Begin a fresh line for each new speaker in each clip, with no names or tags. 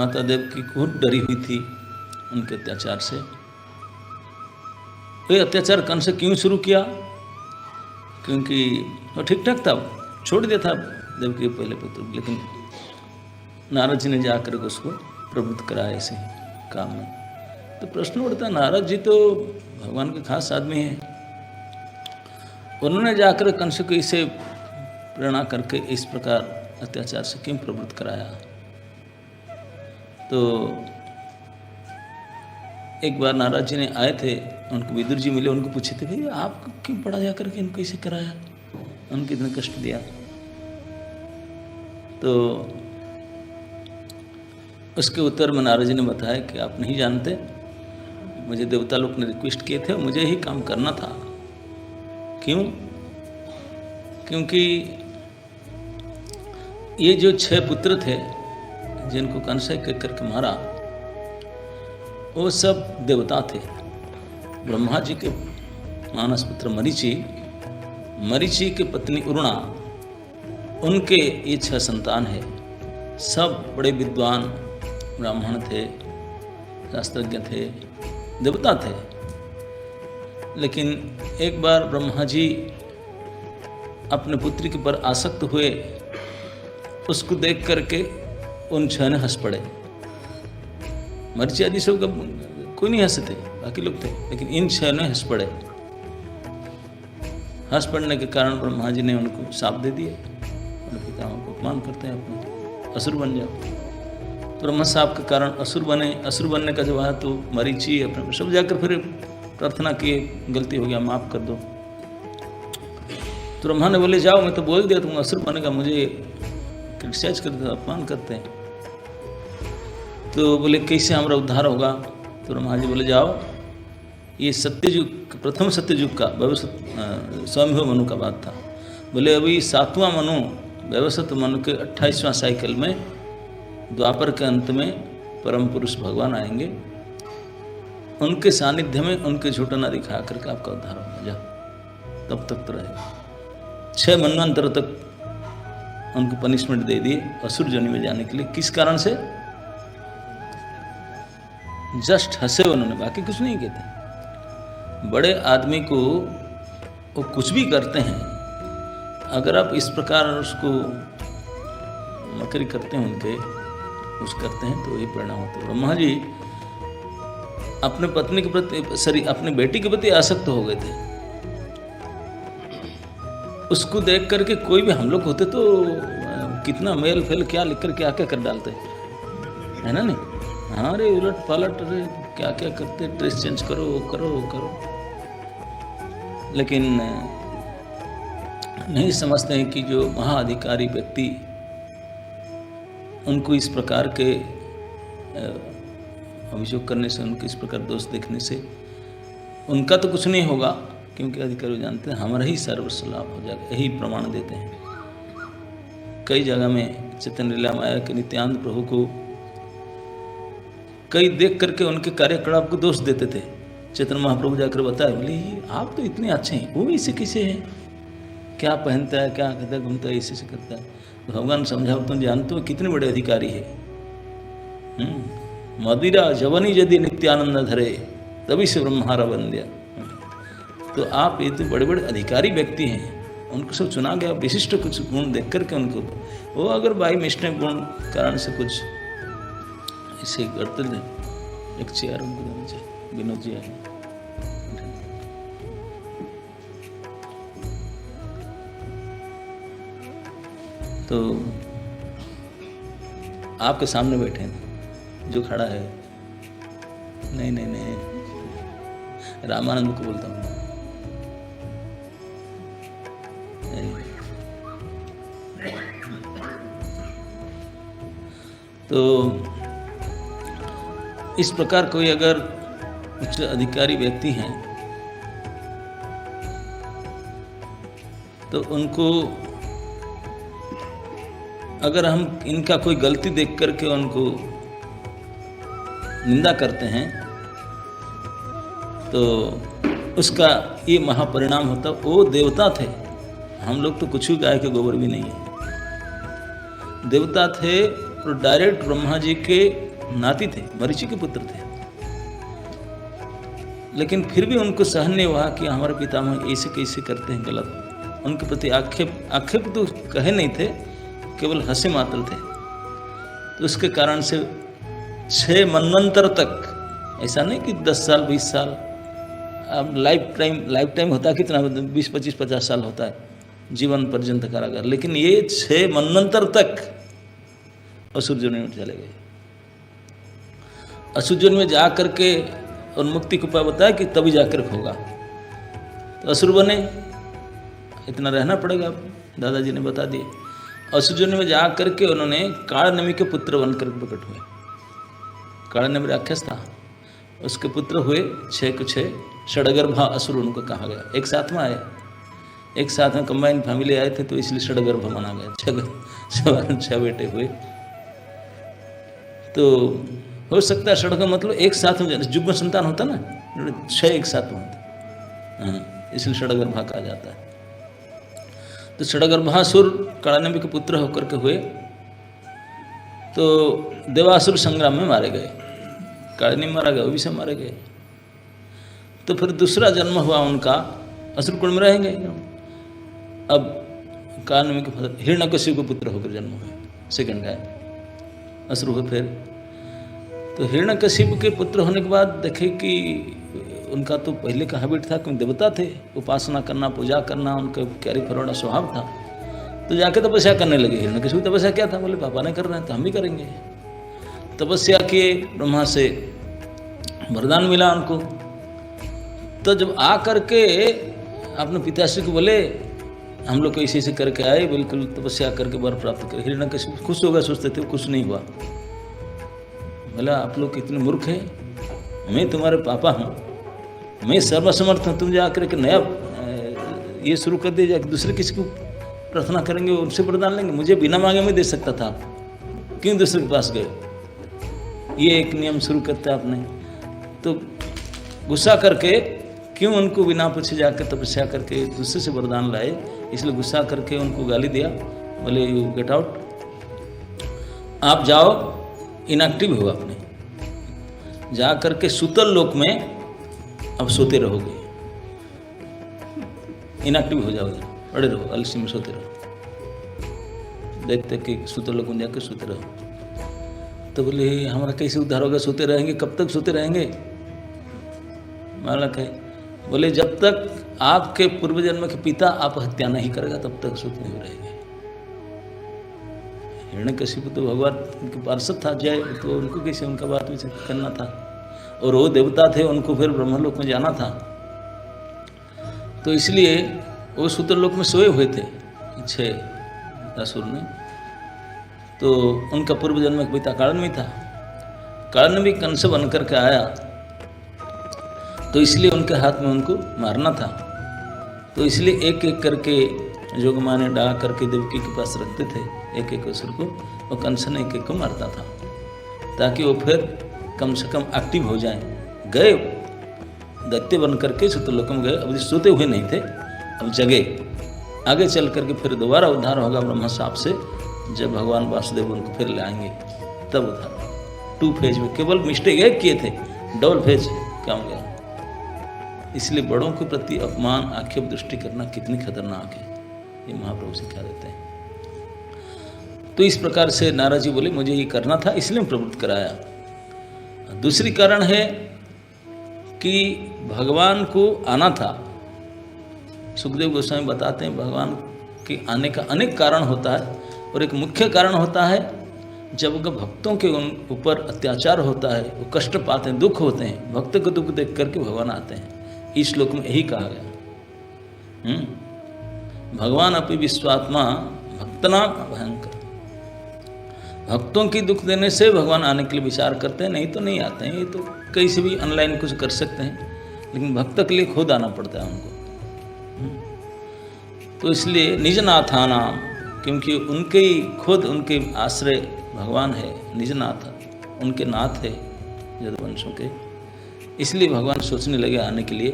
माता देवकी खूब डरी हुई थी उनके अत्याचार से। ये अत्याचार कंस से क्यों शुरू किया? क्योंकि वो ठीक ठाक था, छोड़ दिया था देवकी के पहले पुत्र, लेकिन नारद जी ने जाकर उसको प्रबुद्ध कराया इसी काम में। तो प्रश्न उठता है, नारद जी तो भगवान के खास आदमी हैं, उन्होंने जाकर कंस को इसे प्रेरणा करके इस प्रकार अत्याचार से क्यों प्रवृत्त कराया? तो एक बार नारद जी ने आए थे, उनको विदुर जी मिले, उनको पूछे थे, भाई आपको क्यों पढ़ा जा करके इनको इसे कराया, उनको इतना कष्ट दिया? तो उसके उत्तर में नारद जी ने बताया कि आप नहीं जानते, मुझे देवता लोग ने रिक्वेस्ट किए थे और मुझे ही काम करना था। क्यों? क्योंकि ये जो 6 पुत्र थे जिनको कंस ने करके मारा, वो सब देवता थे। ब्रह्मा जी के मानस पुत्र मरीचि, मरीचि के पत्नी उरुणा, उनके ये 6 संतान है। सब बड़े विद्वान ब्राह्मण थे, शास्त्रज्ञ थे, देवता थे। लेकिन एक बार ब्रह्मा जी अपने पुत्री के पर आसक्त हुए, उसको देख करके उन 6 ने हंस पड़े। मरीचि आदि सब कोई नहीं हंसे थे, बाकी लोग थे, लेकिन इन 6 ने हंस पड़े। हंस पड़ने के कारण ब्रह्मा जी ने उनको शाप दे दिए, उनके पिताओं को अपमान करते हैं, अपने असुर बन जाओ। तो ब्रह्मा शाप के कारण असुर बने। असुर बनने का जब आया तो मरीचि अपने सब जाकर फिर प्रार्थना किए, गलती हो गया, माफ कर दो। तो ब्रह्मा ने बोले, जाओ, मैं तो बोल दिया तुम असुर बनेगा, मुझे क्रिटिसाइज करते, अपमान करते हैं। तो बोले कैसे हमारा उद्धार होगा? तो ब्रह्मा जी बोले, जाओ, ये सत्ययुग, प्रथम सत्ययुग का स्वयंभू मनु का बात था। बोले अभी 7वां मनु, व्यवस्थित मनु के 28वां साइकिल में द्वापर के अंत में परम पुरुष भगवान आएंगे, उनके सानिध्य में उनके झूठना दिखा करके आपका उद्धार होगा, जाओ, तब तक तो रहेगा। 6 मनवंतर तक उनको पनिशमेंट दे दिए असुर जोनि में जाने के लिए। किस कारण से? जस्ट हंसे उन्होंने, बाकी कुछ नहीं कहते। बड़े आदमी को वो कुछ भी करते हैं, अगर आप इस प्रकार उसको मकरी करते हैं, उनके कुछ करते हैं, तो ये परिणाम होता है। ब्रह्मा जी अपने पत्नी के प्रति, अपने बेटी के प्रति आसक्त हो गए थे। उसको देख करके कोई भी हम लोग होते तो कितना मेल फेल क्या लिख कर क्या क्या कर डालते, है ना? नहीं, हाँ रे, उलट पलट, अरे क्या क्या करते, ड्रेस चेंज करो, वो करो, वो करो। लेकिन नहीं समझते हैं कि जो महाअधिकारी व्यक्ति, उनको इस प्रकार के अभियोग करने से, उनको इस प्रकार दोष देखने से उनका तो कुछ नहीं होगा, क्योंकि अधिकारी जानते हैं हमारा ही सर्वस्व लाभ हो जाएगा, यही प्रमाण देते हैं। कई जगह में चैतन्य लीला में आया कि नित्यानंद प्रभु को कई देख करके उनके कार्यकलाप को दोष देते थे। चैतन्य महाप्रभु जाकर बताया, बोले आप तो इतने अच्छे हैं, वो इसे किसे है, क्या पहनता है, क्या कहता है, घूमता है, इसी से करता है। तो भगवान समझाओ, तुम जानते हो कितने बड़े अधिकारी है। मदिरा जवनी यदि नित्यानंद धरे, तभी से ब्रह्मारा बन दिया। तो आप ये तो बड़े बड़े अधिकारी व्यक्ति हैं, उनको सब चुना गया विशिष्ट कुछ गुण देख करके उनको, वो अगर बाई मिस्टेक गुण कारण से कुछ ऐसे करते थे। एक चेयर उनको देना चाहिए, विनोद जी आए। तो आपके सामने बैठे हैं, जो खड़ा है, नहीं नहीं नहीं, रामानंद को बोलता हूँ। तो इस प्रकार कोई अगर उच्च अधिकारी व्यक्ति हैं, तो उनको अगर हम इनका कोई गलती देख करके उनको निंदा करते हैं, तो उसका ये महापरिणाम होता। वो देवता थे, हम लोग तो कुछ भी गाय के गोबर भी नहीं है। देवता थे तो डायरेक्ट ब्रह्मा जी के नाती थे, मरीचि के पुत्र थे। लेकिन फिर भी उनको सहन नहीं हुआ कि हमारे पितामह ऐसे कैसे करते हैं गलत। उनके प्रति आक्षेप तो कहे नहीं थे, केवल हंसे मात्र थे। तो उसके कारण से 6 मनवंतर तक, ऐसा नहीं कि 10 साल 20 साल, अब लाइफ टाइम होता है कितना, 20 25 50 साल होता है, जीवन पर्यंत कारागार। लेकिन ये 6 मनवंतर तक असुर जोनि में चले गए। असुर जोनि में जा करके और मुक्ति का उपाय बताया कि तभी जाकर होगा। तो असुर बने, इतना रहना पड़ेगा, दादाजी ने बता दिए। असुर जोनि में जा करके उन्होंने कालनेमि के पुत्र बनकर प्रकट हुए। कालनेमि राक्षस था, उसके पुत्र हुए 6 के 6 षडगर्भा असुर उनको कहा गया। एक साथ में आए, एक साथ में कंबाइन फैमिली आए थे, तो इसलिए षडगर्भ माना गया। 6 बेटे हुए। तो हो सकता है षडगर्भ मतलब एक साथ में, जुग्म संतान होता ना, 6 एक साथ में होता, इसलिए षडगर्भा कहा जाता है। तो षडगर्भासुर कालनेमि के पुत्र होकर के हुए, तो देवासुर संग्राम में मारे गए। कालनेमि मारा गया, वो भी सब मारे गए। तो फिर दूसरा जन्म हुआ उनका, असुर कुल में रहेंगे। अब कालनेमि के पुत्र हिरण्यकशिपु के पुत्र होकर जन्म हुए, सेकंड गाय असुर हुए। फिर तो हिरण्यकशिपु के पुत्र होने के बाद देखे कि उनका तो पहले का हैबिट था, क्योंकि देवता थे, उपासना करना, पूजा करना उनका कैरी फॉरवर्ड स्वभाव था। तो जाके तपस्या करने लगे। हिरण्यकशिपु तपस्या क्या था, बोले पापा ने कर रहे हैं तो हम भी करेंगे। तपस्या किए, ब्रह्मा से वरदान मिला उनको। तो जब आ करके अपने पिताश्री को बोले हम लोग ऐसे ऐसे करके आए, बिल्कुल तपस्या करके वर प्राप्त कर। हिरण्यकशिपु खुश हो गया, सोचते थे, कुछ नहीं हुआ। बोला आप लोग कितने मूर्ख हैं, मैं तुम्हारे पापा हूँ, मैं सर्वसमर्थ हूँ, तुम जाकर के नया ये शुरू कर दिया, जाकर दूसरे किसी को प्रार्थना करेंगे उनसे वरदान लेंगे। मुझे बिना मांगे में दे सकता था, क्यों दूसरे के पास गए? ये एक नियम शुरू करता आपने। तो गुस्सा करके क्यों उनको बिना पूछे जाकर तपस्या करके दूसरे से वरदान लाए, इसलिए गुस्सा करके उनको गाली दिया। बोले यू गेट आउट, आप जाओ, इनएक्टिव हो, अपने जा करके सूतल लोक में अब सोते रहोगे, इनएक्टिव हो जाओगे, पड़े रहो, अलसी में सोते रहो, देखते कि सूतल लोक में जाकर सोते रहो। तो बोले हमारा कैसे उद्धार होगा, सोते रहेंगे, कब तक सोते रहेंगे? मालक है, बोले जब तक आपके पूर्व जन्म के पिता आप हत्या नहीं करेगा तब तक सोते नहीं रहेंगे। हिरण्यकशिपु तो भगवान उनके पार्षद था, जय, तो उनको कैसे उनका बात विचार करना था, और वो देवता थे, उनको फिर ब्रह्मलोक में जाना था। तो इसलिए वो सूत्रलोक में सोए हुए थे 6 असुर में। तो उनका पूर्व जन्म का पिता कालनेमि था। कालनेमि कंस बन करके आया, तो इसलिए उनके हाथ में उनको मारना था। तो इसलिए एक एक करके जोगमाया ने डाल करके देवकी के पास रखते थे, एक एक असुर को, और कंस ने एक एक को मारता था, ताकि वो फिर कम से कम एक्टिव हो जाएं। गए दैत्य बन करके सूत्रलोक में गए, अब सोते हुए नहीं थे, अब जगे। आगे चल करके फिर दोबारा उद्धार होगा ब्रह्मा साप से, जब भगवान वासुदेव उनको फिर लाएंगे तब उद्धार। 2 फेज में केवल मिस्टेक एक किए थे, डबल फेज काम गया। इसलिए बड़ों के प्रति अपमान, आक्षेप, दृष्टि करना कितनी खतरनाक है, ये महाप्रभु सिखा देते हैं। तो इस प्रकार से नारद जी बोले मुझे ये करना था, इसलिए प्रवृत्त कराया। दूसरी कारण है कि भगवान को आना था। सुखदेव गोस्वामी बताते हैं भगवान के आने का अनेक कारण होता है, और एक मुख्य कारण होता है जब भक्तों के ऊपर अत्याचार होता है, वो कष्ट पाते हैं, दुख होते हैं, भक्त को दुख देख करके भगवान आते हैं। इस श्लोक में यही कहा गया, भगवान अपि विश्वात्मा भक्तना भयंकर। भक्तों की दुख देने से भगवान आने के लिए विचार करते हैं, नहीं तो नहीं आते हैं। ये तो कहीं से भी ऑनलाइन कुछ कर सकते हैं, लेकिन भक्त के लिए खुद आना पड़ता है उनको। तो इसलिए निजनाथाना, क्योंकि उनके ही खुद उनके आश्रय भगवान है, निजनाथ उनके नाथ है यदुवंशों के, इसलिए भगवान सोचने लगे आने के लिए।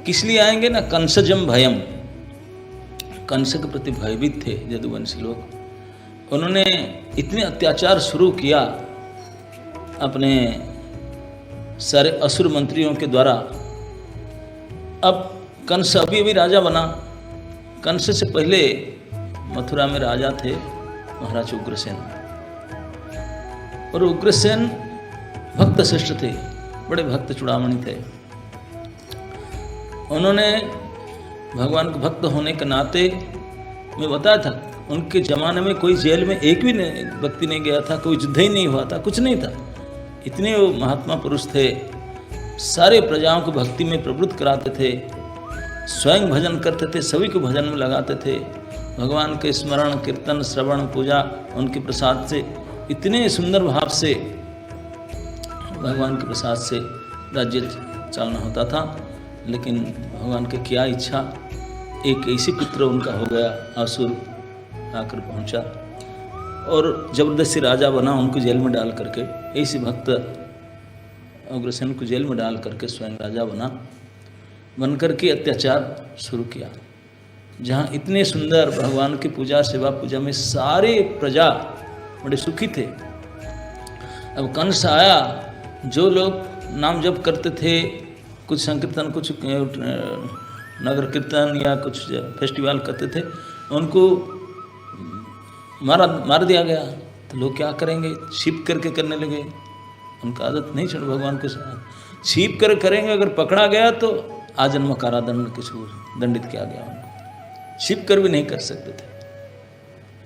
किस लिए आएंगे ना, कंसजम भयम, कंस के प्रति भयभीत थे यदुवंशी लोग। उन्होंने इतने अत्याचार शुरू किया अपने सारे असुर मंत्रियों के द्वारा, अब कंस अभी अभी राजा बना। कंस से पहले मथुरा में राजा थे महाराज उग्रसेन, और उग्रसेन भक्त श्रेष्ठ थे, बड़े भक्त चूड़ामणि थे। उन्होंने भगवान के भक्त होने के नाते मैं बताया था, उनके ज़माने में कोई जेल में एक भी व्यक्ति नहीं गया था, कोई युद्ध ही नहीं हुआ था, कुछ नहीं था। इतने वो महात्मा पुरुष थे, सारे प्रजाओं को भक्ति में प्रवृत्त कराते थे, स्वयं भजन करते थे, सभी को भजन में लगाते थे। भगवान के स्मरण, कीर्तन, श्रवण, पूजा, उनके प्रसाद से, इतने सुंदर भाव से भगवान के प्रसाद से राज्य चलना होता था। लेकिन भगवान की क्या इच्छा, एक ऐसी पुत्र उनका हो गया, असुर आकर पहुंचा और जबरदस्ती राजा बना, उनको जेल में डाल करके। ऐसे भक्त उग्रसेन को जेल में डाल करके स्वयं राजा बन करके अत्याचार शुरू किया। जहाँ इतने सुंदर भगवान की पूजा, सेवा पूजा में सारे प्रजा बड़े सुखी थे। अब कंस आया, जो लोग नाम जप करते थे, कुछ संकीर्तन, कुछ नगर कीर्तन या कुछ फेस्टिवल करते थे, उनको मार दिया गया। तो लोग क्या करेंगे, छिप करके करने लगे। उनका आदत नहीं छोड़ भगवान के साथ, छिप कर करेंगे। अगर पकड़ा गया तो आजन्म कारादंड किसी दंडित किया गया। उनको छिप कर भी नहीं कर सकते थे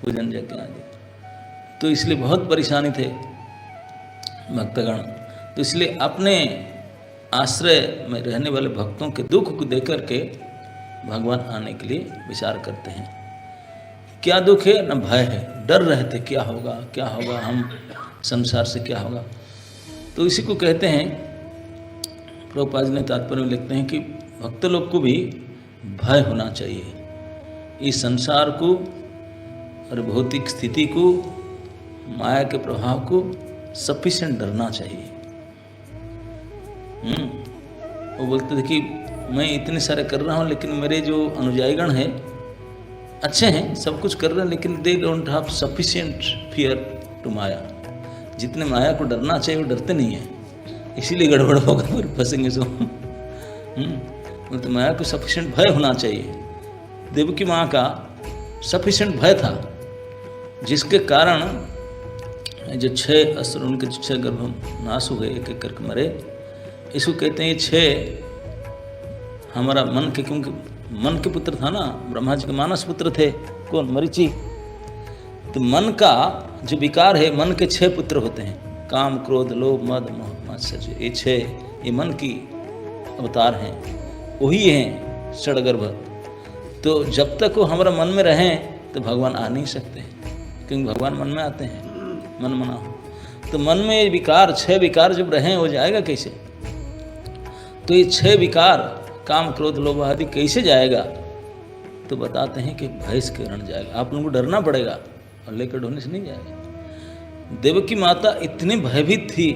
पूजन यज्ञ आदि। तो इसलिए बहुत परेशानी थे भक्तगण। तो इसलिए अपने आश्रय में रहने वाले भक्तों के दुख को देख करके भगवान आने के लिए विचार करते हैं। क्या दुख है, न भय है, डर रहे थे क्या होगा क्या होगा, हम संसार से क्या होगा। तो इसी को कहते हैं, प्रभुपाद जी ने तात्पर्य में लिखते हैं कि भक्त लोग को भी भय होना चाहिए। इस संसार को और भौतिक स्थिति को, माया के प्रभाव को सफिशिएंट डरना चाहिए। वो बोलते थे कि मैं इतने सारे कर रहा हूँ, लेकिन मेरे जो अनुयायीगण हैं अच्छे हैं, सब कुछ कर रहे हैं, लेकिन they don't have sufficient fear to माया। जितने माया को डरना चाहिए वो डरते नहीं है, इसीलिए गड़बड़ होगा, फिर फंसेंगे सब। तो माया को सफिशिएंट भय होना चाहिए। देवकी माँ का सफिशिएंट भय था, जिसके कारण जो 6 असुर, उनके 6 गर्भ नाश हो गए, एक एक करके मरे। इसको कहते हैं 6 हमारा मन के, क्योंकि मन के पुत्र था ना, ब्रह्मा जी के मानस पुत्र थे, कौन, मरीचि। तो मन का जो विकार है, मन के 6 पुत्र होते हैं, काम, क्रोध, लोभ, मद, मोह, मात्सर्य। ये 6 ये मन की अवतार हैं, वही हैं षडगर्भ। तो जब तक वो हमारा मन में रहें तो भगवान आ नहीं सकते, क्योंकि भगवान मन में आते हैं, मन मना हो। तो मन में विकार, 6 विकार जब रहें, हो जाएगा कैसे। तो ये 6 विकार, काम, क्रोध, लोभ आदि कैसे जाएगा। तो बताते हैं कि भय के कारण जाएगा। आप लोगों को डरना पड़ेगा, और लेकर ढोने से नहीं जाएगा। देवकी माता इतनी भयभीत थी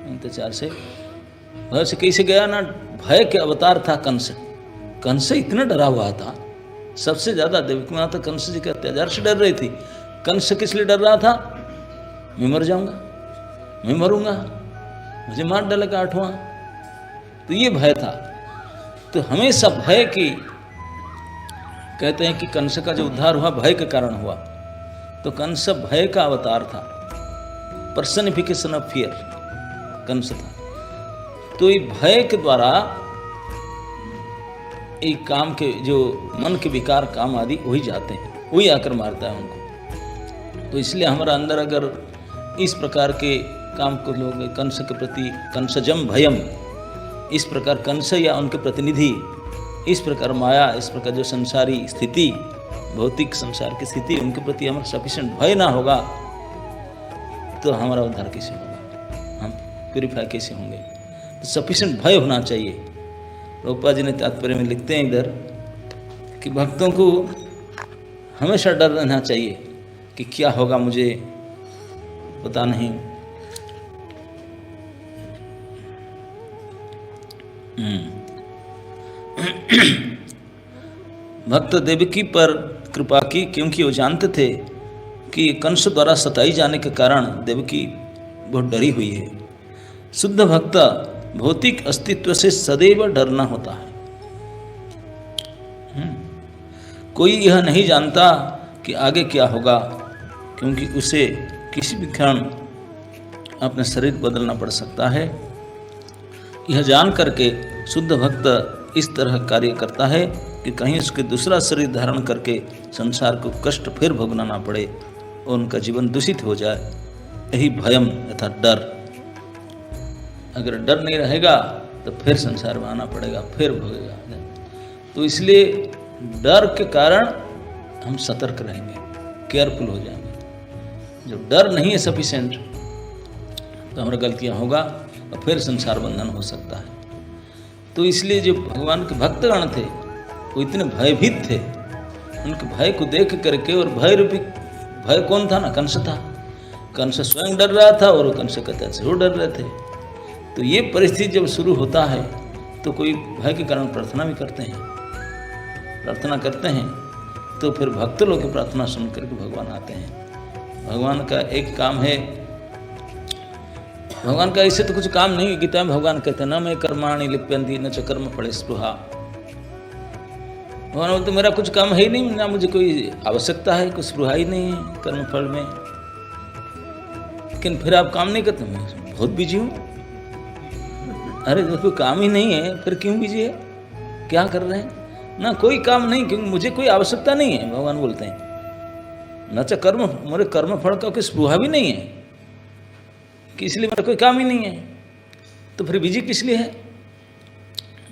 अत्याचार से, भय से कैसे गया ना, भय के अवतार था कंस। कंस इतना डरा हुआ था, सबसे ज्यादा देवकी माता कंस जी के अत्याचार से डर रही थी। कंस किस लिए डर रहा था, मैं मर जाऊंगा, मैं मरूंगा, मुझे मार डालेगा 8वां। तो ये भय था। तो हमेशा भय की, कहते हैं कि कंस का जो उद्धार हुआ भय के कारण हुआ। तो कंस भय का अवतार था, पर्सनिफिकेशन ऑफ फियर कंस था। तो ये भय के द्वारा एक काम के, जो मन के विकार, काम आदि वही जाते हैं, वही आकर मारता है उनको। तो इसलिए हमारा अंदर अगर इस प्रकार के काम को लोग, कंस के प्रति कंसजम भयम, इस प्रकार कंस या उनके प्रतिनिधि, इस प्रकार माया, इस प्रकार जो संसारी स्थिति, भौतिक संसार की स्थिति, उनके प्रति हमारा सफिशिएंट भय ना होगा तो हमारा उद्धार कैसे होगा, हम प्यूरिफाई कैसे होंगे। तो सफिशिएंट भय होना चाहिए। प्रभुपाद जी ने तात्पर्य में लिखते हैं इधर कि भक्तों को हमेशा डर रहना चाहिए कि क्या होगा, मुझे पता नहीं। भक्त देवकी पर कृपा की, क्योंकि वो जानते थे कि कंस द्वारा सताई जाने के कारण देवकी बहुत डरी हुई है। शुद्ध भक्त भौतिक अस्तित्व से सदैव डरना होता है। कोई यह नहीं जानता कि आगे क्या होगा, क्योंकि उसे किसी भी क्षण अपना शरीर बदलना पड़ सकता है। यह जान करके शुद्ध भक्त इस तरह कार्य करता है कि कहीं उसके दूसरा शरीर धारण करके संसार को कष्ट फिर भोगना ना पड़े और उनका जीवन दूषित हो जाए। यही भयम अर्थात डर। अगर डर नहीं रहेगा तो फिर संसार में आना पड़ेगा, फिर भोगेगा। तो इसलिए डर के कारण हम सतर्क रहेंगे, केयरफुल हो जाएंगे। जब डर नहीं है सफिशिएंट तो हमारा गलतियां होगा और फिर संसार बंधन हो सकता है। तो इसलिए जो भगवान के भक्तगण थे वो इतने भयभीत थे। उनके भय को देख करके, और भय रूपी भय कौन था ना, कंस था। कंस स्वयं डर रहा था और कंस के अत्याचार से वो डर रहे थे। तो ये परिस्थिति जब शुरू होता है तो कोई भय के कारण प्रार्थना भी करते हैं, प्रार्थना करते हैं। तो फिर भक्त लोग की प्रार्थना सुन करके भगवान आते हैं। भगवान का एक काम है, भगवान का ऐसे तो कुछ काम नहीं है। गीता में भगवान कहते हैं न मैं कर्माणि लिप्यन्ति न च कर्म फले स्पृहा। भगवान बोलते मेरा कुछ काम है ही नहीं, ना मुझे कोई आवश्यकता है, कुछ स्पृहा ही नहीं है कर्म फल में। लेकिन फिर आप काम नहीं करते, मैं बहुत बिजी हूँ। अरे जब कोई काम ही नहीं है फिर क्यों बिजी है, क्या कर रहे हैं? ना कोई काम नहीं, क्योंकि मुझे कोई आवश्यकता नहीं है। भगवान बोलते हैं न च कर्म, मेरे कर्म फल का कोई स्पृहा भी नहीं है कि इसलिए मेरा कोई काम ही नहीं है। तो फिर बिजी किस लिए है?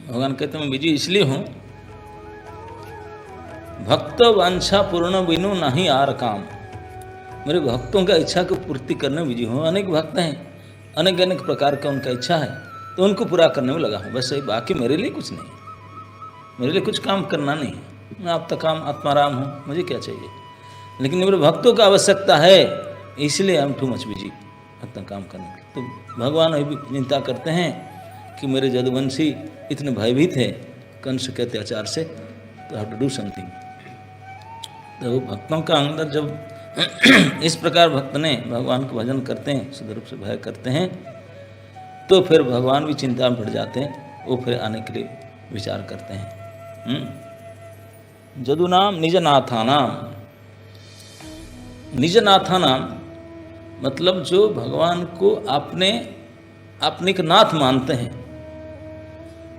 भगवान कहते हैं मैं बिजी इसलिए हूँ, भक्त वांछा पूर्ण बिनु नहीं आर काम। मेरे भक्तों का इच्छा को पूर्ति करने में बिजी हूँ। अनेक भक्त हैं, अनेक अनेक प्रकार का उनका इच्छा है, तो उनको पूरा करने में लगा हूँ बस। बाकी मेरे लिए कुछ नहीं, मेरे लिए कुछ काम करना नहीं है। मैं आपका काम आत्माराम हूँ, मुझे क्या चाहिए। लेकिन मेरे भक्तों का आवश्यकता है, इसलिए I am too much busy अपना काम करने के। तो भगवान अभी चिंता करते हैं कि मेरे जदुवंशी इतने भयभीत है कंस के अत्याचार से, तो हैव टू डू समथिंग। तो भक्तों का अंदर जब इस प्रकार भक्त ने भगवान का भजन करते हैं, शुद्ध रूप से भय करते हैं, तो फिर भगवान भी चिंता में पड़ जाते हैं। वो फिर आने के लिए विचार करते हैं। जदुनाम निजनाथानाम। निजनाथानाम मतलब जो भगवान को अपने का नाथ मानते हैं।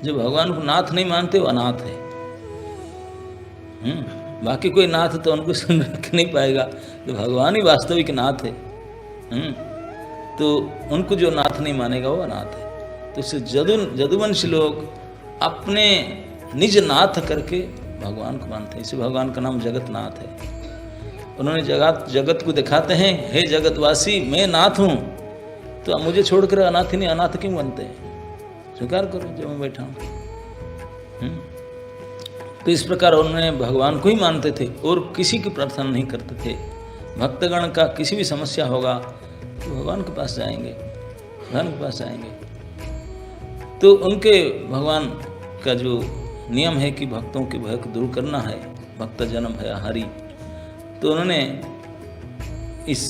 जो भगवान को नाथ नहीं मानते वो अनाथ है। बाकी कोई नाथ तो उनको सुन नहीं पाएगा, तो भगवान ही वास्तविक नाथ है। तो उनको जो नाथ नहीं मानेगा वो अनाथ है। तो इससे जदुवंशी लोग अपने निज नाथ करके भगवान को मानते हैं। इसे भगवान का नाम जगतनाथ है। उन्होंने जगत को दिखाते हैं, हे जगतवासी मैं नाथ हूँ, तो अब मुझे छोड़कर अनाथ ही नहीं, अनाथ क्यों बनते हैं? स्वीकार करो जो मैं बैठा हूँ। तो इस प्रकार उन्होंने भगवान को ही मानते थे और किसी की प्रार्थना नहीं करते थे। भक्तगण का किसी भी समस्या होगा तो भगवान के पास जाएंगे, भगवान के पास जाएंगे। तो उनके भगवान का जो नियम है कि भक्तों के भय को दूर करना है, भक्त जन भयहारी, तो उन्होंने इस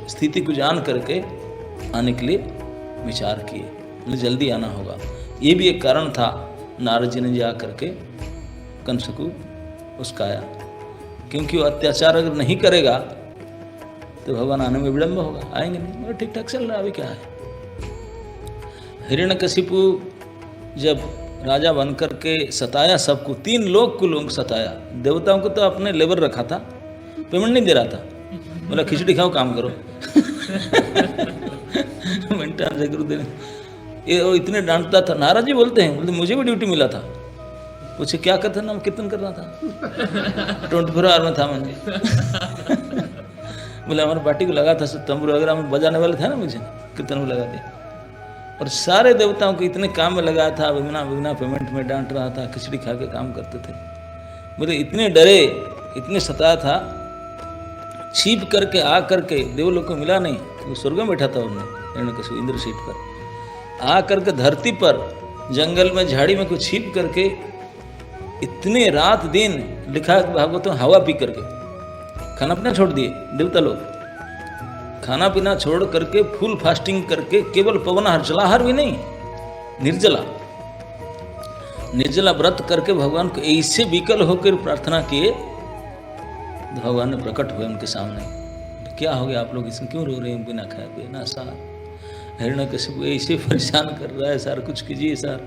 स्थिति को जान करके आने के लिए विचार किए, मतलब जल्दी आना होगा। ये भी एक कारण था नारद जी ने जा करके कंस को उस्काया, क्योंकि वो अत्याचार अगर नहीं करेगा तो भगवान आने में विलंब होगा, आएंगे नहीं। मतलब ठीक ठाक चल रहा है, अभी क्या है। हिरण्यकशिपु जब राजा बनकर के सताया सबको, 3 लोग को लोग सताया। देवताओं को तो अपने लेबर रखा था, पेमेंट नहीं दे रहा था, बोला खिचड़ी खाओ काम करो। ये वो इतने डांटता था। नारद जी बोलते हैं, बोलते मुझे भी ड्यूटी मिला था। पूछे क्या करता ना, कीर्तन करना था, 24 आवर में था मैंने। बोले हमारे पार्टी को लगा था तंबू वगैरह में बजाने वाले थे ना, मुझे कीर्तन में लगा दिया। और सारे देवताओं को इतने काम में लगाया था, बिना पेमेंट में डांट रहा था, खिचड़ी खा के काम करते थे। बोले इतने डरे, इतने सताया था, छिप करके आ करके देवलोक को मिला नहीं, वो स्वर्ग में बैठा था उन्होंने इंद्र सीट पर आ करके धरती पर जंगल में झाड़ी में कुछ छिप करके इतने रात दिन लिखा भागवत हवा पी करके खाना पीना छोड़ दिए देवता लोग। खाना पीना छोड़ करके फुल फास्टिंग करके, केवल पवनाहार, जलाहार भी नहीं, निर्जला व्रत करके भगवान को ऐसे विकल होकर प्रार्थना किए, भगवान ने प्रकट हुए उनके सामने। क्या हो गया आप लोग, इसमें क्यों रो रहे हैं बिना खाए पिए ना सार? हिरण्यकशिपु ऐसे परेशान कर रहा है सर, कुछ कीजिए सर।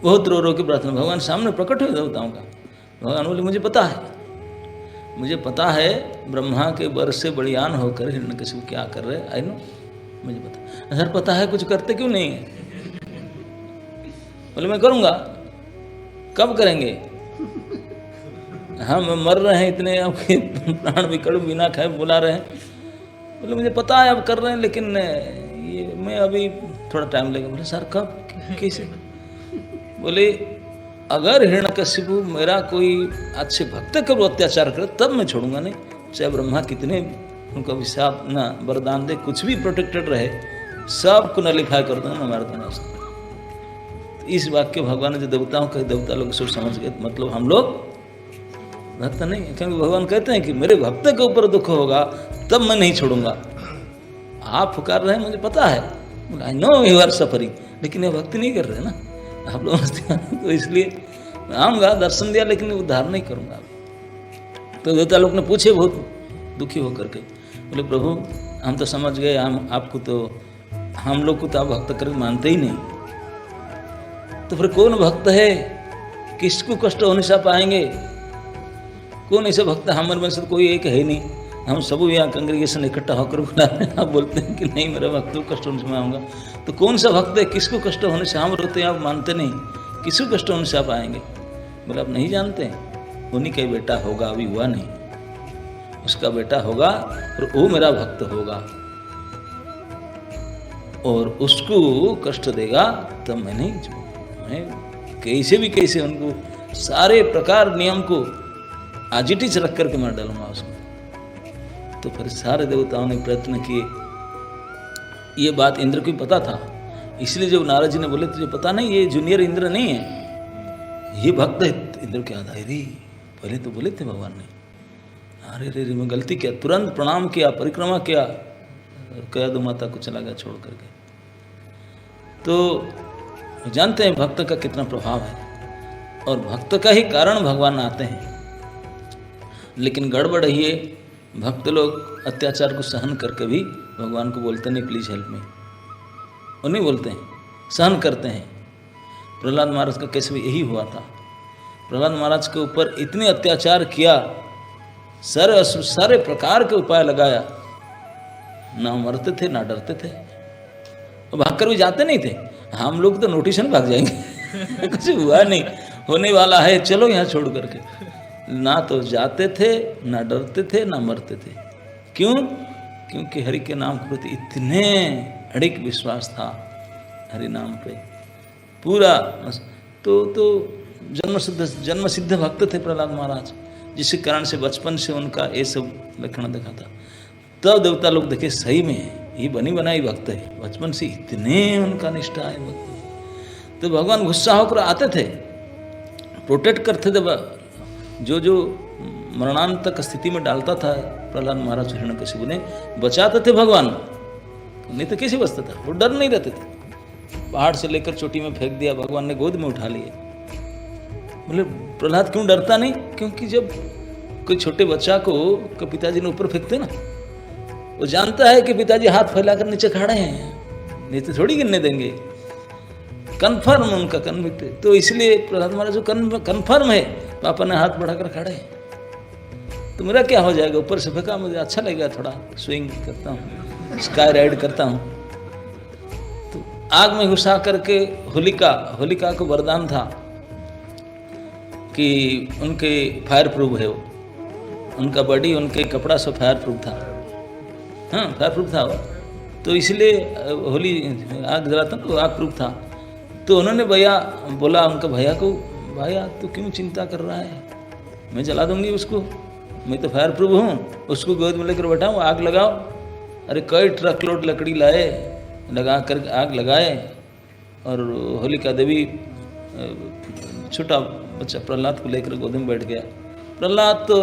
बहुत रो के प्रार्थना, भगवान सामने प्रकट हुए देवताओं का। भगवान बोले मुझे पता है ब्रह्मा के वर से बलियान होकर हिरण्यकशिपु क्या कर रहे हैं, आई नो, मुझे पता। सर पता है, कुछ करते क्यों नहीं है? बोले मैं करूँगा। कब करेंगे? हम मर रहे हैं इतने, आपके प्राण विकल बिना खाए बुला रहे हैं। बोले मुझे पता है आप कर रहे हैं, लेकिन ये मैं अभी थोड़ा टाइम लगेगा। बोले सर कब, कैसे? बोले अगर हिरण्यकशिपु मेरा कोई अच्छे भक्त के ऊपर अत्याचार करे तब मैं छोड़ूंगा नहीं, चाहे ब्रह्मा कितने उनको अभिशाप ना वरदान दे, कुछ भी प्रोटेक्टेड रहे, सबको नलिफाई कर दूंगा, मैं मार दूंगा उसको। इस वाक्य भगवान ने जो देवताओं कहे, देवता लोग सोच समझ गए, मतलब हम लोग भक्त नहीं है, क्योंकि भगवान कहते हैं कि मेरे भक्त के ऊपर दुख होगा तब मैं नहीं छोड़ूंगा। आप पुकार रहे हैं मुझे पता है, I know you are suffering, लेकिन ये भक्ति नहीं कर रहे ना आप लोग, तो इसलिए मैं आऊँगा, दर्शन दिया, लेकिन उद्धार नहीं करूँगा। तो देवता लोग ने पूछे बहुत दुखी होकर के, बोले प्रभु हम तो समझ गए, हम आपको तो, हम लोग को तो आप भक्त करके मानते ही नहीं, तो फिर कौन भक्त है, किसको कष्ट होने से आप आएंगे? कौन ऐसे भक्त? हमारे में से तो कोई एक है नहीं, हम सब यहाँ कांग्रेगेशन इकट्ठा होकर बुला रहे हैं, आप बोलते हैं कि नहीं मेरा भक्त को कष्ट होने से मैं आऊँगा। तो कौन सा भक्त है, किसको कष्ट होने से हम रोते हैं, आप मानते नहीं, किसको कष्ट होने से आप आएंगे? बोले आप नहीं जानते, उन्हीं का ही बेटा होगा, अभी हुआ नहीं, उसका बेटा होगा और वो मेरा भक्त होगा और उसको कष्ट देगा तब मैं नहीं छोड़ूंगा। मैं कैसे उनको सारे प्रकार नियम को आजिटिच रख करके मार डालूंगा उसको। तो फिर सारे देवताओं ने प्रयत्न किए, ये बात इंद्र को पता था, इसलिए जब नारद जी ने बोले तुझे पता नहीं ये जूनियर इंद्र नहीं है, ये भक्त है, इंद्र क्या था, अरे पहले तो बोले थे भगवान ने, अरे रे मैं गलती किया, तुरंत प्रणाम किया, परिक्रमा किया और कह दो माता को चला गया छोड़ करके। तो जानते हैं भक्त का कितना प्रभाव है, और भक्त का ही कारण भगवान आते हैं। लेकिन गड़बड़ ये भक्त लोग अत्याचार को सहन करके भी भगवान को बोलते नहीं प्लीज हेल्प मी, वो नहीं बोलते हैं, सहन करते हैं। प्रहलाद महाराज का केस भी यही हुआ था। प्रहलाद महाराज के ऊपर इतने अत्याचार किया, सारे प्रकार के उपाय लगाया, ना मरते थे ना डरते थे, और भागकर भी जाते नहीं थे। हम लोग तो नोटिस में भाग जाएंगे कुछ हुआ नहीं, होने वाला है, चलो यहाँ छोड़ करके। ना तो जाते थे, ना डरते थे, ना मरते थे। क्यों? क्योंकि हरि के नाम के प्रति इतने अड़िक विश्वास था, हरि नाम पे पूरा। तो जन्म सिद्ध भक्त थे प्रहलाद महाराज, जिसके कारण से बचपन से उनका ये सब लक्षण देखा था। तब देवता लोग देखे सही में ये बनी बनाई भक्त है, बचपन से इतने उनका निष्ठा है भक्त। तो भगवान गुस्सा होकर आते थे, प्रोटेक्ट करते थे, जो मरणांतक स्थिति में डालता था प्रहलाद महाराज हिरण्यकशिपु ने, बचाते थे भगवान, नहीं तो कैसे बचता था, वो डर नहीं रहते थे। पहाड़ से लेकर चोटी में फेंक दिया, भगवान ने गोद में उठा लिए। बोले प्रहलाद क्यों डरता नहीं? क्योंकि जब कोई छोटे बच्चा को पिताजी ने ऊपर फेंकते ना, वो जानता है कि पिताजी हाथ फैलाकर नीचे खड़े हैं, नहीं तो थोड़ी गिरने देंगे, कन्फर्म उनका कन्विक्ट। तो इसलिए प्रहलाद महाराज कन्फर्म है, पापा ने हाथ बढ़ाकर खड़े हैं, तो मेरा क्या हो जाएगा, ऊपर से फेंका, मुझे अच्छा लगेगा, थोड़ा स्विंग करता हूँ, स्काई राइड करता हूँ। तो आग में घुसा करके होलिका को वरदान था कि उनके फायर प्रूफ है, वो उनका बॉडी उनके कपड़ा से फायर प्रूफ था, हाँ फायर प्रूफ था वो, तो इसलिए होली आग जलाता तो आग प्रूफ था। तो उन्होंने भैया बोला उनका भैया को, भैया तू क्यों चिंता कर रहा है, मैं जला दूंगी उसको, मैं तो फायर प्रूफ हूँ, उसको गोद में लेकर बैठा हूँ, आग लगाओ। अरे कई ट्रक लोड लकड़ी लाए, लगा कर आग लगाए, और होलिका देवी छोटा बच्चा प्रहलाद को लेकर गोद में बैठ गया। प्रहलाद तो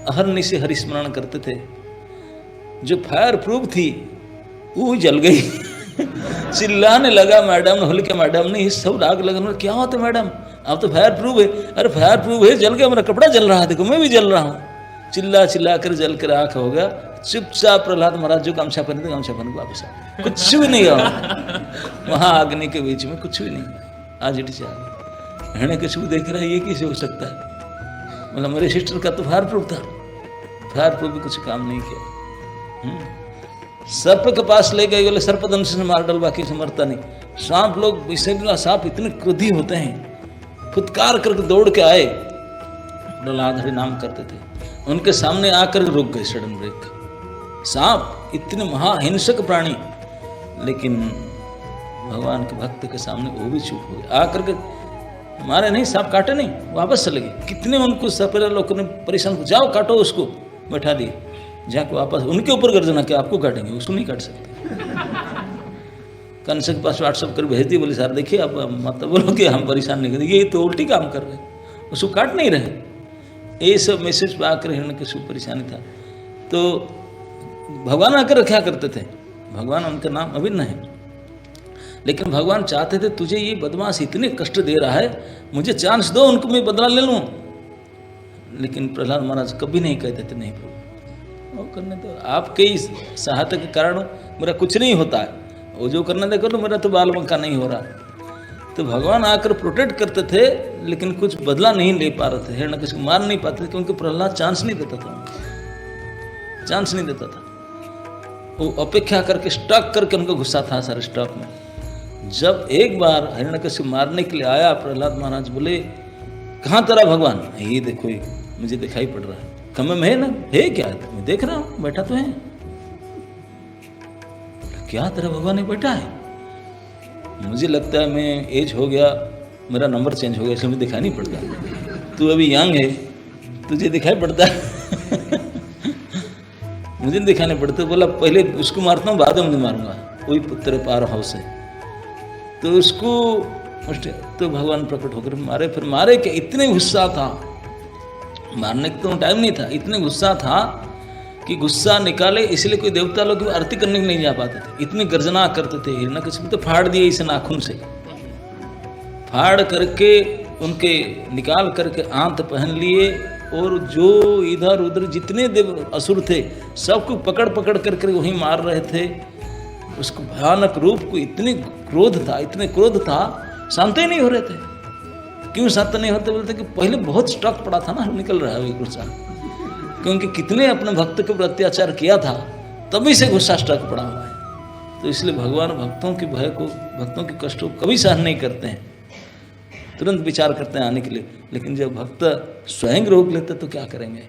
अहरनिशि हरि स्मरण करते थे, जो फायर प्रूफ थी वो जल गई। चिल्लाने लगा मैडम, होलिका मैडम ने, सब आग लगने, क्या होता है मैडम आप तो फायर प्रूफ है। अरे फायर प्रूफ है, जल गया, मेरा कपड़ा जल रहा है, देखो मैं भी जल रहा हूँ। चिल्ला चिल्ला कर जल कर आँख हो गया। चुपचाप प्रहलाद महाराज जो गमछा पहने थे गमछा पहन के वापस आ, कुछ भी नहीं हुआ वहाँ अग्नि के बीच में, कुछ भी नहीं। आज इट चाहिए हणे कुछ भी देख रहा है, ये कैसे हो सकता है। मतलब मेरे सिस्टर का तो फायर प्रूफ था, फायर प्रूफ भी कुछ काम नहीं किया। सर्प के पास ले गए, बोले सर्पदंश से मार डाल, बाकी से मरता नहीं। सांप लोग, इससे सांप इतने क्रोधी होते हैं, फुटकार करके दौड़ के आए, प्रहलाद हरि नाम करते थे, उनके सामने आकर रुक गए सडन ब्रेक। सांप इतने महाहिंसक प्राणी, लेकिन भगवान के भक्त के सामने वो भी चुप हो गए। आकर के मारे नहीं, सांप काटे नहीं, वापस चले गए। कितने उनको सपेरा लोगों ने परेशान को, जाओ काटो उसको, बैठा दिए। जाके वापस उनके ऊपर गर्जना कि आपको काटेंगे, उसको नहीं काट सकते। कंस के पास व्हाट्सअप कर भेज दिए, बोले सर देखिए आप मत बोलो कि हम परेशान नहीं करेंगे, ये तो उल्टी काम कर रहे हैं, उसको काट नहीं रहे। ये सब मैसेज पर आकर हिरण्यकशिपु परेशानी था। तो भगवान आकर क्या करते थे, भगवान उनका नाम अभिन्न है, लेकिन भगवान चाहते थे तुझे ये बदमाश इतने कष्ट दे रहा है, मुझे चांस दो, उनको मैं बदला ले लूँ। लेकिन प्रहलाद महाराज कभी नहीं कहते थे नहीं प्रभु वो करने दो, आपके ही सहायता के कारण मेरा कुछ नहीं होता है, वो जो करना दे कर लो, मेरा तो बाल बंका नहीं हो रहा। तो भगवान आकर प्रोटेक्ट करते थे, लेकिन कुछ बदला नहीं ले पा रहे थे, हिरण्यकशिपु मार नहीं पाते थे, क्योंकि प्रहलाद चांस नहीं देता था, चांस नहीं देता था। वो अपेक्षा करके स्टॉक करके उनको गुस्सा था सारे स्टॉक में। जब एक बार हिरण्यकशिपु मारने के लिए आया, प्रहलाद महाराज बोले कहाँ तेरा भगवान, ये देखो ये मुझे दिखाई पड़ रहा है, कम में है ना, है क्या, मैं देख रहा हूँ बैठा तो है, क्या तेरा भगवान बैठा है। मुझे लगता है मैं एज हो गया, मेरा नंबर चेंज हो गया, इसलिए मुझे दिखाई नहीं पड़ता, तू अभी यंग है तुझे दिखाई पड़ता है। मुझे दिखाई नहीं पड़ता। बोला पहले उसको मारता हूँ, बाद में मुझे मारूंगा, कोई पुत्र पार हाउस है। तो उसको तो भगवान प्रकट होकर मारे, फिर मारे क्या, इतने गुस्सा था, मारने का तो टाइम नहीं था, इतने गुस्सा था कि गुस्सा निकाले, इसलिए कोई देवता लोग आरती करने के नहीं जा पाते थे, इतनी गर्जना करते थे। हिरण्यकशिपु तो फाड़ दिए इसे नाखून से, फाड़ करके उनके निकाल करके आंत पहन लिए, और जो इधर उधर जितने देव असुर थे सबको पकड़ पकड़ करके वहीं मार रहे थे। उसको भयानक रूप को इतने क्रोध था, इतने क्रोध था, शांत ही नहीं हो रहे थे। क्यों शांत नहीं होते, बोलते कि पहले बहुत स्टॉक पड़ा था ना, निकल रहा है वही गुस्सा, क्योंकि कितने अपने भक्त के ऊपर अत्याचार किया था, तभी से गुस्सा स्टॉक पड़ा हुआ है। तो इसलिए भगवान भक्तों के भय को, भक्तों के कष्टों को कभी सहन नहीं करते हैं, तुरंत विचार करते हैं आने के लिए। लेकिन जब भक्त स्वयं रोक लेते तो क्या करेंगे।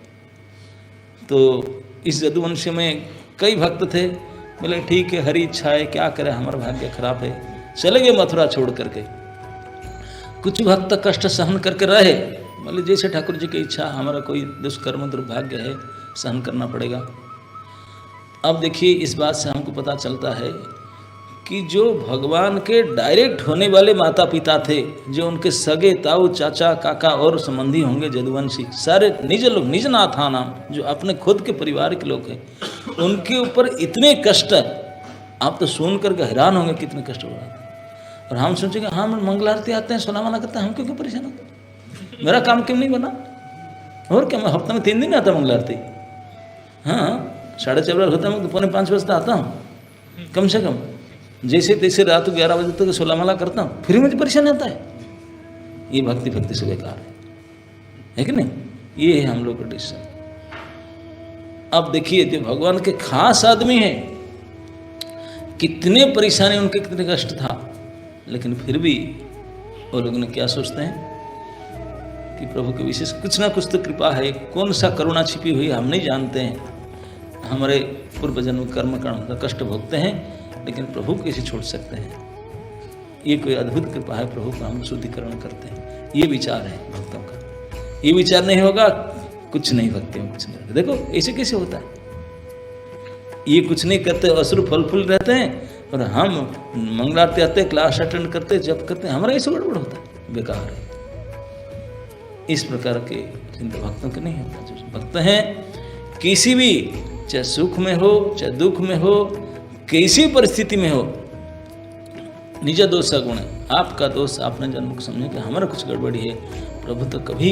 तो इस यदुवंश में कई भक्त थे, बोले ठीक है हरी इच्छा है, क्या करें, हमारा भाग्य खराब है, चले गए मथुरा छोड़ करके। कुछ भक्त कष्ट सहन करके रहे, बोले जैसे ठाकुर जी की इच्छा, हमारा कोई दुष्कर्म दुर्भाग्य है, सहन करना पड़ेगा। अब देखिए इस बात से हमको पता चलता है कि जो भगवान के डायरेक्ट होने वाले माता पिता थे, जो उनके सगे ताऊ चाचा काका और संबंधी होंगे यदुवंशी, सारे निज लोग, निज नाथा नाम, जो अपने खुद के परिवार के लोग हैं, उनके ऊपर इतने कष्ट, आप तो सुन करके हैरान होंगे कितने कष्ट हो रहा था। और हम सोचेंगे हाँ मंगल आरती आते हैं, सोना माना करते हैं, हम क्यों परेशान होते हैं, मेरा काम क्यों नहीं बना। और क्या, मैं हफ्ते में 3 दिन आता मंगल आरती, हाँ 4:30 होता है, तो 4:45 बजता आता हूँ कम से कम, जैसे तैसे रात 11 बजे तक 16 माला करता हूँ, फिर मुझे परेशान आता है। ये भक्ति से बेकार है कि नहीं, ये है हम लोग का डिसीजन। अब देखिए जो भगवान के खास आदमी हैं, कितने परेशानी उनके, कितने कष्ट था, लेकिन फिर भी वो लोग ने क्या सोचते हैं कि प्रभु के विशेष कुछ ना कुछ तो कृपा है, कौन सा करुणा छिपी हुई हम नहीं जानते हैं। हमारे पूर्व जन्म कर्म का कष्ट भोगते हैं, लेकिन प्रभु कैसे छोड़ सकते हैं। ये कोई अद्भुत कृपा है, प्रभु का हम शुद्धिकरण करते हैं। ये विचार है भक्तों का। ये विचार नहीं होगा कुछ नहीं, भक्ति में कुछ नहीं। देखो ऐसे कैसे होता है, ये कुछ नहीं करते, असुर फल फूल रहते हैं, और हम मंगलारती आते, क्लास अटेंड करते, जब करते हैं, हमारा ऐसे गड़बड़ होता है, बेकार है। इस प्रकार के चिंता भक्तों के नहीं होता। जो भक्त हैं किसी भी चाहे सुख में हो चाहे दुख में हो, कैसी परिस्थिति में हो, निज दोष गुण है, आपका दोष आपने जन्म को समझे कि हमारा कुछ गड़बड़ी है, प्रभु तो कभी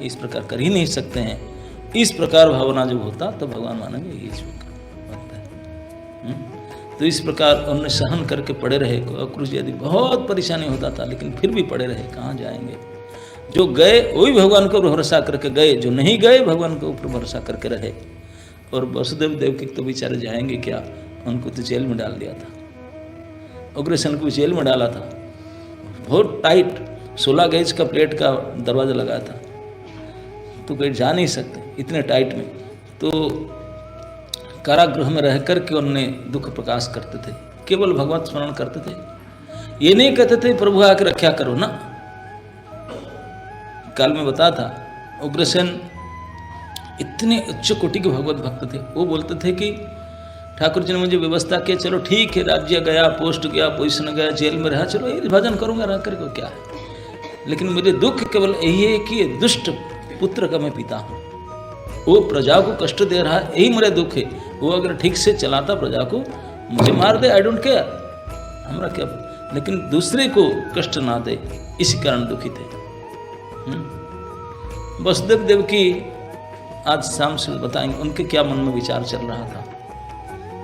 इस प्रकार कर ही नहीं सकते हैं। इस प्रकार भावना जब होता तो भगवान मानेंगे ये इस प्रकार होता है। तो इस प्रकार उन्होंने सहन करके पड़े रहे। अक्रूर जी आदि बहुत परेशानी होता था, लेकिन फिर भी पड़े रहे, कहाँ जाएंगे। जो गए वही भगवान को भरोसा करके गए, जो नहीं गए भगवान के ऊपर भरोसा करके रहे। और वसुदेव देवकी तो बेचारे जाएंगे क्या, उनको तो जेल में डाल दिया था, उग्रसेन को भी जेल में डाला था, बहुत टाइट 16 गेज का प्लेट का दरवाजा लगाया था, तो कहीं जा नहीं सकते इतने टाइट में। तो कारागृह में रह कर के उन्होंने दुख प्रकाश करते थे, केवल भगवत स्मरण करते थे। ये नहीं कहते थे प्रभु आकर रक्षा करो ना। काल में बता था उग्रसेन इतने उच्च कोटि के भगवत भक्त थे, वो बोलते थे कि ठाकुर जी ने मुझे व्यवस्था किया, चलो ठीक है, राज्य गया, पोस्ट गया, पोजीशन गया, जेल में रहा, चलो ये भजन करूंगा रह करके क्या है। लेकिन मुझे दुख केवल यही है कि दुष्ट पुत्र का मैं पिता हूँ, वो प्रजा को कष्ट दे रहा है, यही मेरा दुख है। वो अगर ठीक से चलाता प्रजा को, मुझे मार दे, आई डोंट केयर, हमारा क्या, लेकिन दूसरे को कष्ट ना दे, इसी कारण दुखी थे। वसुदेव देवकी आज शाम से बताएंगे उनके क्या मन में विचार चल रहा था।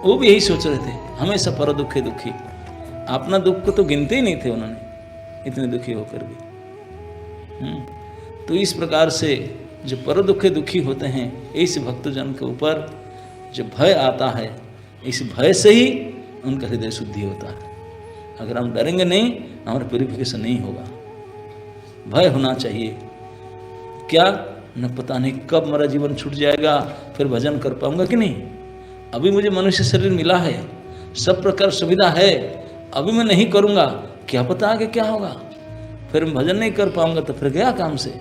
वो भी यही सोच रहे थे, हमेशा पर दुखे दुखी, अपना दुख को तो गिनते ही नहीं थे उन्होंने, इतने दुखी होकर भी। तो इस प्रकार से जो पर दुखे दुखी होते हैं, इस भक्तजन के ऊपर जो भय आता है, इस भय से ही उनका हृदय शुद्धि होता है। अगर हम डरेंगे नहीं, हमारा प्यूरिफिकेशन नहीं होगा। भय होना चाहिए। क्या न पता नहीं कब मेरा जीवन छूट जाएगा, फिर भजन कर पाऊंगा कि नहीं। अभी मुझे मनुष्य शरीर मिला है, सब प्रकार सुविधा है, अभी मैं नहीं करूंगा, क्या पता आगे क्या होगा, फिर मैं भजन नहीं कर पाऊंगा तो फिर गया काम से।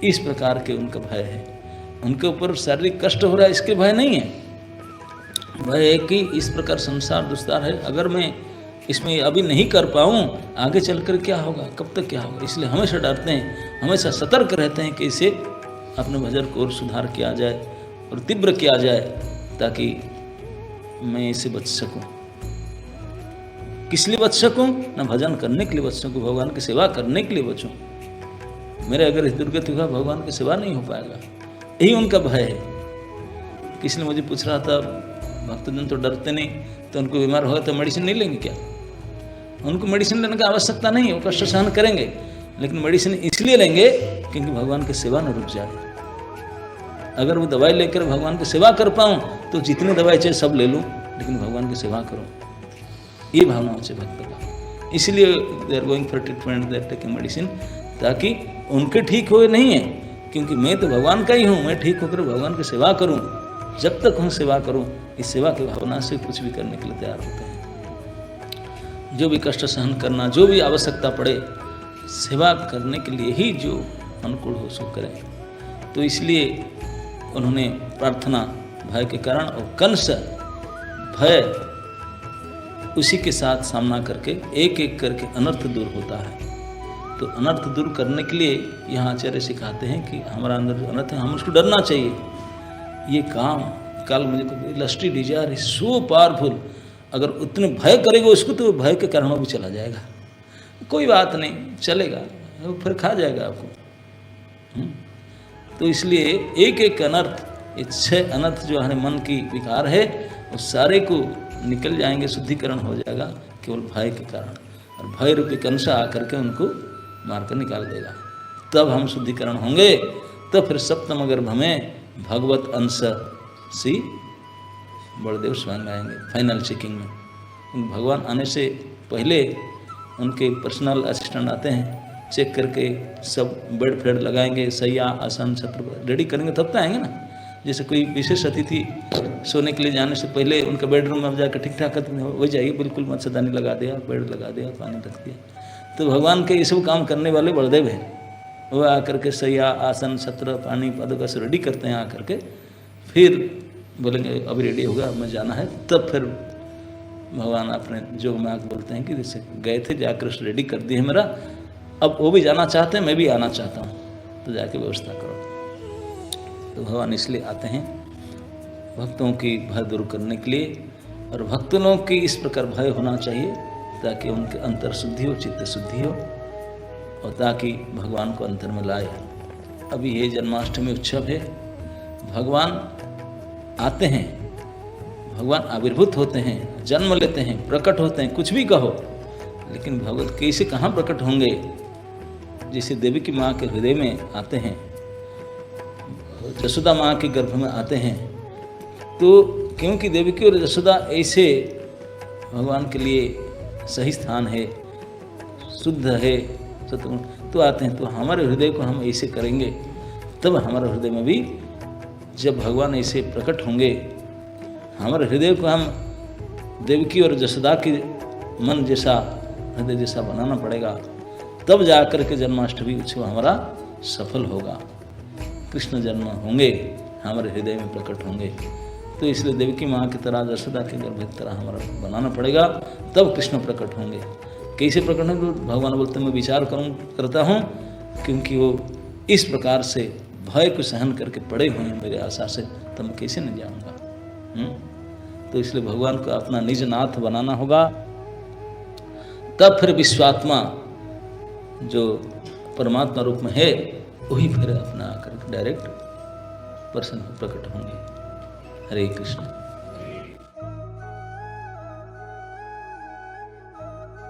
इस प्रकार के उनका भय है। उनके ऊपर शारीरिक कष्ट हो रहा है, इसके भय नहीं है। भय है कि इस प्रकार संसार दुस्तार है, अगर मैं इसमें अभी नहीं कर पाऊँ, आगे चलकर क्या होगा, कब तक क्या होगा। इसलिए हमेशा डरते हैं, हमेशा सतर्क रहते हैं कि इसे अपने भजन को और सुधार किया जाए और तीव्र किया जाए, ताकि मैं इसे बच सकूं। किस लिए बच सकूं? ना भजन करने के लिए बच सकूं, भगवान की सेवा करने के लिए बचूं। मेरे अगर इस दुर्गति हुआ, भगवान की सेवा नहीं हो पाएगा, यही उनका भय है। किसी ने मुझे पूछ रहा था, भक्तजन तो डरते नहीं, तो उनको बीमार होगा तो मेडिसिन नहीं लेंगे क्या? उनको मेडिसिन लेने की आवश्यकता नहीं है, वो कष्ट सहन करेंगे, लेकिन मेडिसिन इसलिए लेंगे क्योंकि भगवान की सेवा न रुक जाए। अगर वो दवाई लेकर भगवान की सेवा कर पाऊँ तो जितनी दवाई चाहिए सब ले लूँ, लेकिन भगवान की सेवा करूँ, ये भावना हो चाहिए भक्त का। इसलिए they are going for treatment, they are taking medicine, ताकि उनके ठीक हुए नहीं है, क्योंकि मैं तो भगवान का ही हूँ, मैं ठीक होकर भगवान की सेवा करूँ। जब तक हम सेवा करूँ, इस सेवा की भावना से कुछ भी करने के लिए तैयार होते हैं। जो भी कष्ट सहन करना, जो भी आवश्यकता पड़े, सेवा करने के लिए ही जो अनुकूल हो सो करें। तो इसलिए उन्होंने प्रार्थना भय के कारण, और कंस भय उसी के साथ सामना करके एक एक करके अनर्थ दूर होता है। तो अनर्थ दूर करने के लिए यहाँ आचार्य सिखाते हैं कि हमारा अंदर अनर्थ है, हम उसको डरना चाहिए। ये काम कल मुझे lusty desire is so powerful, अगर उतने भय करेगा उसको तो भय के कारण भी चला जाएगा। कोई बात नहीं, चलेगा, वो फिर खा जाएगा आपको। तो इसलिए एक एक अनर्थ, ये 6 अनर्थ जो हमारे मन की विकार है, उस सारे को निकल जाएंगे, शुद्धिकरण हो जाएगा केवल भय के कारण। और भय रूपी कंसा आकर के उनको मारकर निकाल देगा, तब हम शुद्धिकरण होंगे। तब फिर सप्तम गर्भ में भगवत अंश सी बलदेव स्वयं आएंगे फाइनल चेकिंग में। भगवान आने से पहले उनके पर्सनल असिस्टेंट आते हैं, चेक करके सब बेड फेड लगाएंगे, सैया आसन छत्र रेडी करेंगे, तब तो आएंगे ना। जैसे कोई विशेष अतिथि सोने के लिए जाने से पहले उनका बेडरूम में जाकर ठीक ठाक हो जाइए, बिल्कुल मच्छरदानी लगा दिया, बेड लगा दिया, पानी रख दिया। तो भगवान के ये सब काम करने वाले बलदेव हैं। वो आकर के सैया आसन छत्र पानी पादुका से रेडी करते हैं, आकर के फिर बोलेंगे अभी रेडी होगा, अब मैं जाना है। तब फिर भगवान अपने जोग में आकर बोलते हैं कि जैसे गए थे जाकर रेडी कर दिए मेरा, अब वो भी जाना चाहते हैं, मैं भी आना चाहता हूँ, तो जाके व्यवस्था करो। तो भगवान इसलिए आते हैं भक्तों की भय दूर करने के लिए, और भक्तों की इस प्रकार भय होना चाहिए ताकि उनके अंतर शुद्धि हो, चित्त शुद्धि हो, और ताकि भगवान को अंतर में लाए। अभी ये जन्माष्टमी उत्सव है, भगवान आते हैं, भगवान आविर्भूत होते हैं, जन्म लेते हैं, प्रकट होते हैं, कुछ भी कहो, लेकिन भगवत कैसे कहाँ प्रकट होंगे? जैसे देवी की माँ के हृदय में आते हैं, यशोदा माँ के गर्भ में आते हैं, तो क्योंकि देवी की और यशोदा ऐसे भगवान के लिए सही स्थान है, शुद्ध है, सत्गुण, तो आते हैं। तो हमारे हृदय को हम ऐसे करेंगे, तब हमारे हृदय में भी जब भगवान ऐसे प्रकट होंगे, हमारे हृदय को हम देवकी और यशोदा के मन जैसा, हृदय जैसा बनाना पड़ेगा, तब जाकर के जन्माष्टमी उत्सव हमारा सफल होगा। कृष्ण जन्म होंगे, हमारे हृदय में प्रकट होंगे। तो इसलिए देवकी माँ की तरह, यशोदा के गर्भ की तरह हमारा बनाना पड़ेगा, तब कृष्ण प्रकट होंगे। कैसे प्रकट होंगे? भगवान बोलते मैं विचार करता हूँ, क्योंकि वो इस प्रकार से भय को सहन करके पड़े हुए हैं मेरे आशा से, तब मैं कैसे नहीं जाऊँगा। तो इसलिए भगवान को अपना निज नाथ बनाना होगा, तब फिर विश्वात्मा जो परमात्मा रूप में है वही फिर अपना आकर डायरेक्ट पर्सन प्रकट होंगे। हरे कृष्ण।